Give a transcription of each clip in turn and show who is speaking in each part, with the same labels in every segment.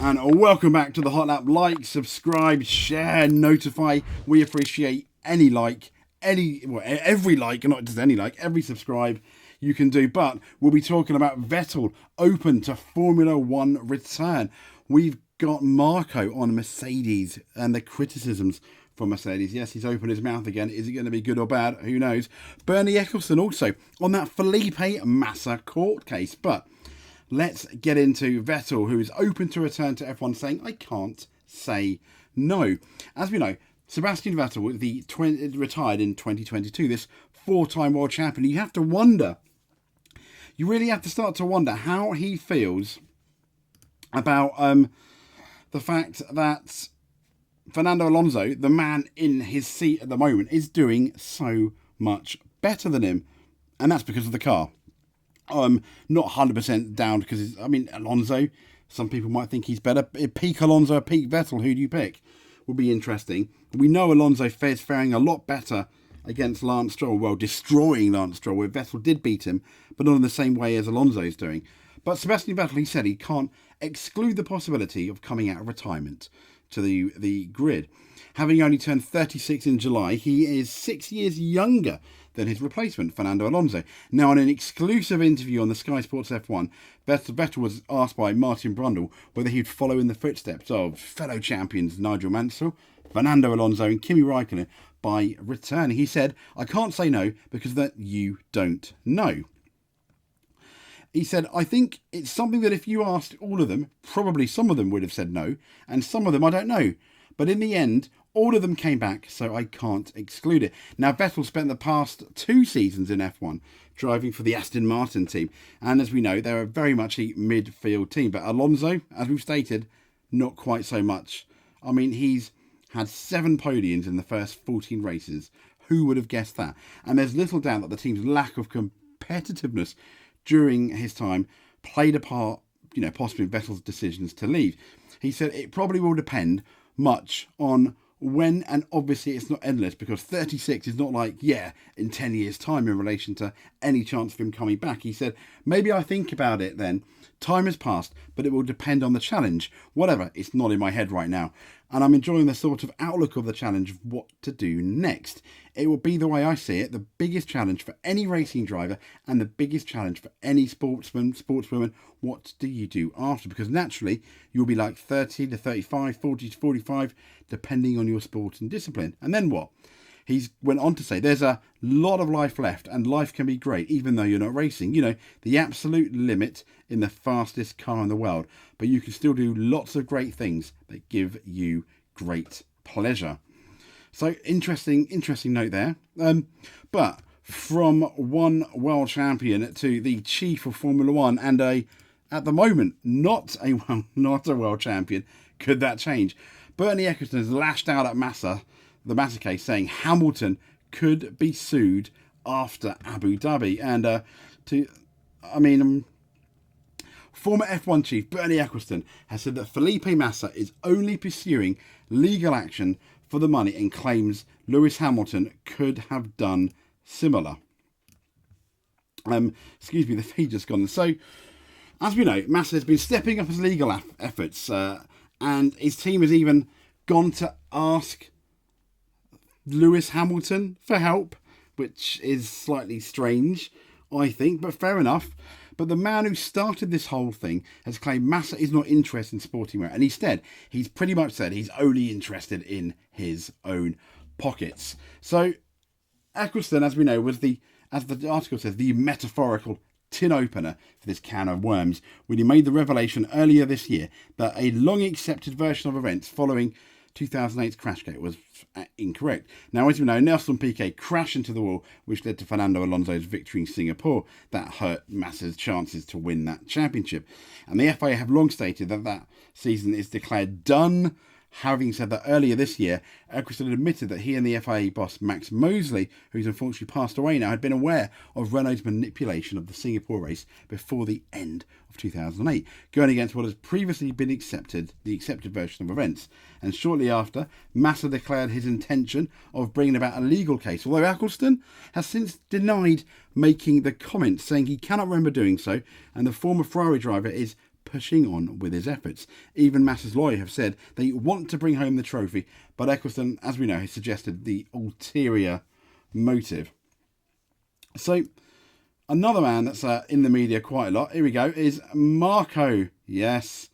Speaker 1: And welcome back to the Hot Lap. Like, subscribe, share, notify. We appreciate any like, every like, not just any like, every subscribe you can do. But we'll be talking about Vettel open to Formula One return. We've got Marko on Mercedes and the criticisms from Mercedes. Yes, he's opened his mouth again. Is it going to be good or bad? Who knows? Bernie Ecclestone also on that Felipe Massa court case. But let's get into Vettel, who is open to return to F1, saying, I can't say no. As we know, Sebastian Vettel, retired in 2022, this four-time world champion. You have to wonder, you really have to start to wonder how he feels about the fact that Fernando Alonso, the man in his seat at the moment, is doing so much better than him. And that's because of the car. Not 100% down because, Alonso, some people might think he's better. Peak Alonso, peak Vettel, who do you pick? Will be interesting. We know Alonso is faring a lot better against Lance Stroll, well, destroying Lance Stroll, where Vettel did beat him, but not in the same way as Alonso's doing. But Sebastian Vettel, he said he can't exclude the possibility of coming out of retirement to the grid. Having only turned 36 in July, he is 6 years younger than his replacement, Fernando Alonso. Now, in an exclusive interview on the Sky Sports F1, Vettel was asked by Martin Brundle whether he'd follow in the footsteps of fellow champions Nigel Mansell, Fernando Alonso and Kimi Raikkonen by returning. He said, I can't say no because that you don't know. He said, I think it's something that if you asked all of them, probably some of them would have said no, and some of them I don't know. But in the end, all of them came back, so I can't exclude it. Now, Vettel spent the past 2 seasons in F1 driving for the Aston Martin team. And as we know, they're very much a midfield team. But Alonso, as we've stated, not quite so much. He's had 7 podiums in the first 14 races. Who would have guessed that? And there's little doubt that the team's lack of competitiveness during his time played a part, possibly in Vettel's decisions to leave. He said it probably will depend much on when, and obviously it's not endless because 36 is not like, in 10 years' time in relation to any chance of him coming back. He said, maybe I think about it then. Time has passed, but it will depend on the challenge. Whatever, it's not in my head right now. And I'm enjoying the sort of outlook of the challenge of what to do next. It will be, the way I see it, the biggest challenge for any racing driver and the biggest challenge for any sportswoman. What do you do after? Because naturally, you'll be like 30 to 35, 40 to 45, depending on your sport and discipline. And then what? He went on to say there's a lot of life left and life can be great even though you're not racing. The absolute limit in the fastest car in the world. But you can still do lots of great things that give you great pleasure. So interesting note there. But from one world champion to the chief of Formula One and at the moment, not a world champion, could that change? Bernie Ecclestone has lashed out at the Massa case, saying Hamilton could be sued after Abu Dhabi. And former F1 chief Bernie Ecclestone has said that Felipe Massa is only pursuing legal action for the money and claims Lewis Hamilton could have done similar. Excuse me, the feed just gone. So, as we know, Massa has been stepping up his legal efforts, and his team has even gone to ask Lewis Hamilton for help, which is slightly strange, I think, but fair enough. But the man who started this whole thing has claimed Massa is not interested in sporting wear, and instead he's pretty much said he's only interested in his own pockets. So Ecclestone, as we know, was as the article says, the metaphorical tin opener for this can of worms when he made the revelation earlier this year that a long accepted version of events following 2008's Crashgate was incorrect. Now, as we know, Nelson Piquet crashed into the wall, which led to Fernando Alonso's victory in Singapore. That hurt Massa's chances to win that championship. And the FIA have long stated that season is declared done. Having said that, earlier this year, Ecclestone admitted that he and the FIA boss Max Mosley, who's unfortunately passed away now, had been aware of Renault's manipulation of the Singapore race before the end of 2008, going against what has previously been the accepted version of events. And shortly after, Massa declared his intention of bringing about a legal case, although Ecclestone has since denied making the comment, saying he cannot remember doing so, and the former Ferrari driver is pushing on with his efforts. Even Massa's lawyer have said they want to bring home the trophy, but Ecclestone, as we know, has suggested the ulterior motive. So another man that's in the media quite a lot, here we go, is Marko. Yes.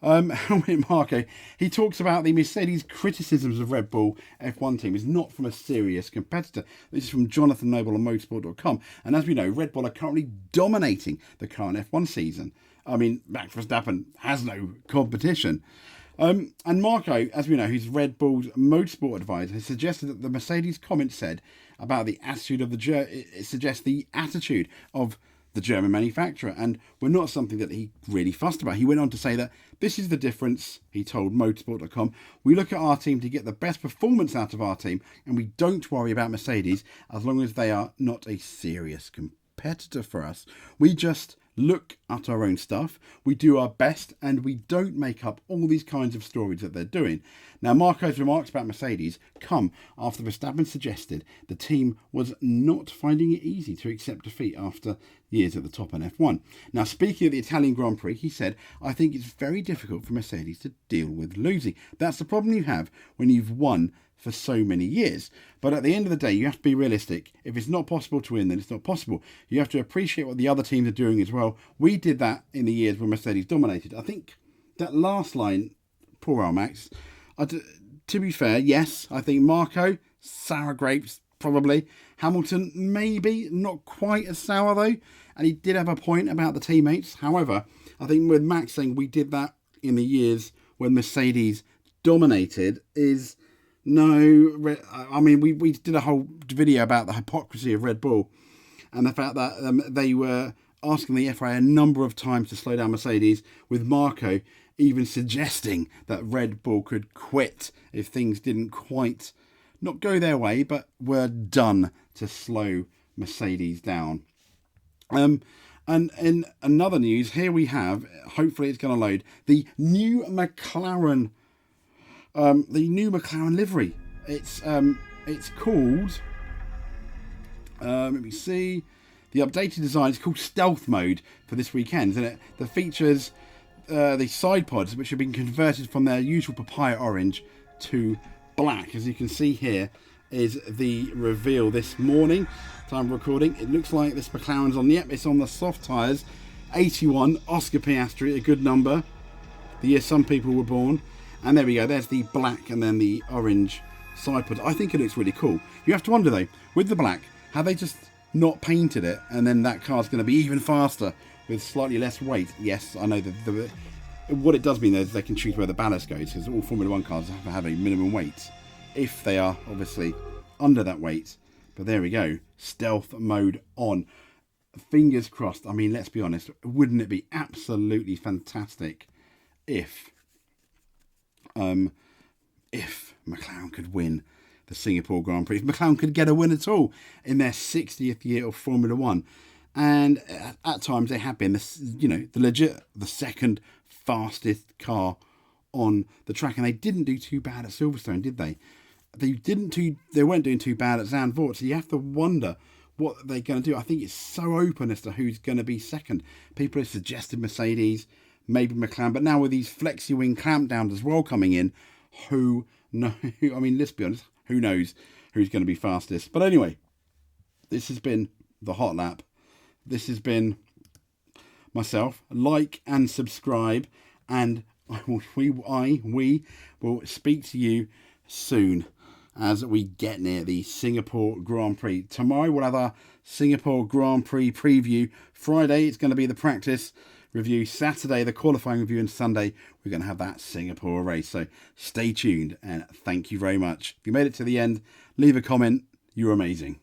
Speaker 1: With Marko, he talks about the Mercedes criticisms of Red Bull F1 team is not from a serious competitor. This is from Jonathan Noble on motorsport.com. And as we know, Red Bull are currently dominating the current F1 season. I mean, Max Verstappen has no competition. And Marko, as we know, who's Red Bull's motorsport advisor, has suggested that the Mercedes comment said about the attitude of it suggests the attitude of the German manufacturer, and we're not something that he really fussed about. He went on to say that this is the difference, he told motorsport.com. We look at our team to get the best performance out of our team, and we don't worry about Mercedes as long as they are not a serious competitor for us. We just look at our own stuff, we do our best, and we don't make up all these kinds of stories that they're doing. Now, Marko's remarks about Mercedes come after Verstappen suggested the team was not finding it easy to accept defeat after years at the top in F1. Now, speaking of the Italian Grand Prix, he said, I think it's very difficult for Mercedes to deal with losing. That's the problem you have when you've won for so many years. But at the end of the day, you have to be realistic. If it's not possible to win, then it's not possible. You have to appreciate what the other teams are doing as well. We did that in the years when Mercedes dominated. I think that last line, poor old Max, to be fair, yes, I think Marko, sour grapes, probably. Hamilton, maybe, not quite as sour though. And he did have a point about the teammates. However, I think with Max saying we did that in the years when Mercedes dominated is... No, I mean, we did a whole video about the hypocrisy of Red Bull and the fact that they were asking the FIA a number of times to slow down Mercedes, with Marko even suggesting that Red Bull could quit if things didn't quite not go their way, but were done to slow Mercedes down. And in another news, here we have, hopefully it's going to load, the new McLaren livery. It's called, let me see, the updated design is called Stealth Mode for this weekend, and it features the side pods, which have been converted from their usual papaya orange to black. As you can see here is the reveal this morning, time of recording. It looks like this McLaren's on, yep, it's on the soft tyres, 81, Oscar Piastri, a good number, the year some people were born. And there we go, there's the black and then the orange side pods. I think it looks really cool. You have to wonder though, with the black, have they just not painted it and then that car's going to be even faster with slightly less weight? Yes, I know that what it does mean is they can choose where the ballast goes, because all Formula 1 cars have to have a minimum weight if they are obviously under that weight. But there we go, stealth mode on. Fingers crossed. I mean, let's be honest, wouldn't it be absolutely fantastic if McLaren could win the Singapore Grand Prix, if McLaren could get a win at all in their 60th year of Formula 1. And at times they have been, the second fastest car on the track. And they didn't do too bad at Silverstone, did they? They weren't doing too bad at Zandvoort. So you have to wonder what they're going to do. I think it's so open as to who's going to be second. People have suggested Mercedes, maybe McLaren, but now with these flexi wing clampdowns as well coming in, who knows? I mean, let's be honest, who knows who's going to be fastest? But anyway, this has been the Hot Lap. This has been myself. Like and subscribe, and we will speak to you soon as we get near the Singapore Grand Prix. Tomorrow we'll have our Singapore Grand Prix preview. Friday it's going to be the practice review. Saturday the qualifying review, and Sunday we're going to have that Singapore race. So stay tuned, and thank you very much. If you made it to the end, leave a comment. You're amazing.